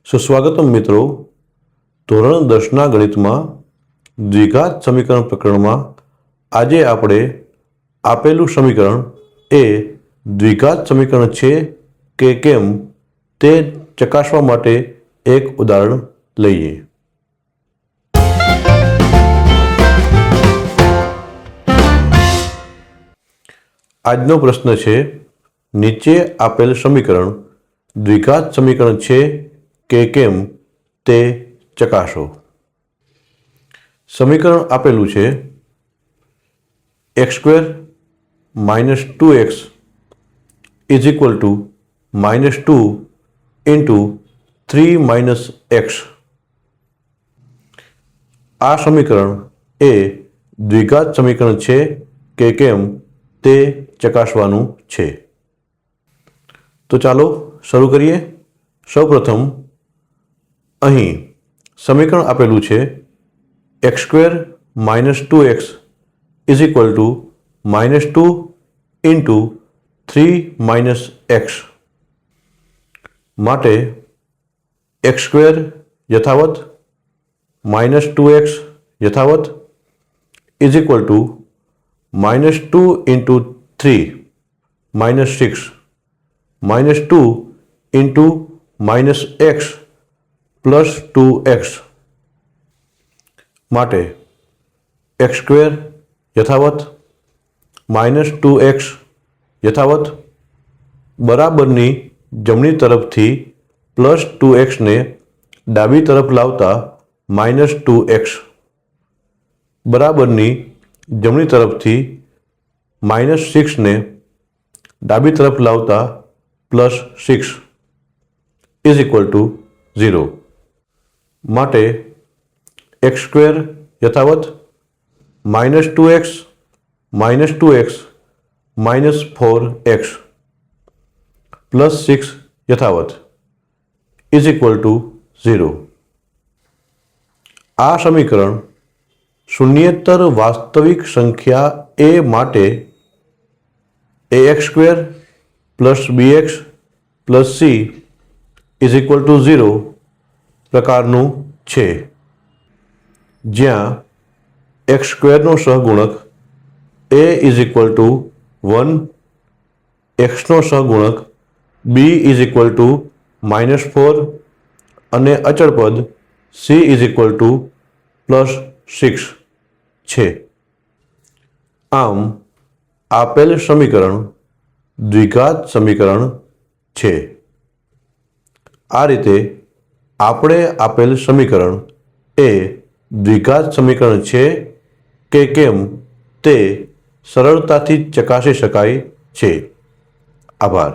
સુસ્વાગતમ મિત્રો. ધોરણ 10ના ગણિતમાં દ્વિઘાત સમીકરણ પ્રકરણમાં આજે આપણે આપેલું સમીકરણ એ દ્વિઘાત સમીકરણ છે કે કેમ તે ચકાસવા માટે એક ઉદાહરણ લઈએ. આજનો પ્રશ્ન છે, નીચે આપેલ સમીકરણ દ્વિઘાત સમીકરણ છે કે કેમ તે ચકાસો. સમીકરણ આપેલું છે x² - 2x is equal to -2 into 3 - x. આ સમીકરણ એ દ્વિઘાત સમીકરણ છે કે કેમ તે ચકાસવાનું છે. તો ચાલો શરૂ કરીએ. સૌપ્રથમ અહીં સમીકરણ આપેલું છે x² - 2x is equal to -2 into 3 - x. માટે x² યથાવત, -2x યથાવત is equal to -2 into 3 - 6 -2 into -x plus 2x. માટે x² યથાવત, -2x યથાવત, બરાબરની જમણી તરફથી +2x ને ડાબી તરફ લાવતા -2x, બરાબરની જમણી તરફથી -6 ને ડાબી તરફ લાવતા +6 ઇઝ ઇક્વલ ટુ 0. માટે x² યથાવત, -2x -4x પ્લસ 6 યથાવત ઇઝ ઇક્વલ ટુ 0. આ સમીકરણ શૂન્યેતર વાસ્તવિક સંખ્યા a માટે ax² + bx + c is equal to 0 પ્રકારનું છે, જ્યાં x² નો સહગુણક a is equal to 1, x નો સહગુણક b ઇઝ ઇક્વલ ટુ -4 અને અચળ પદ c ઇઝ ઇક્વલ ટુ +6 છે. આમ આપેલ સમીકરણ દ્વિઘાત સમીકરણ છે. આ રીતે આપણે આપેલ સમીકરણ એ દ્વિઘાત સમીકરણ છે કે કેમ તે સરળતાથી ચકાસી શકાય છે. આભાર.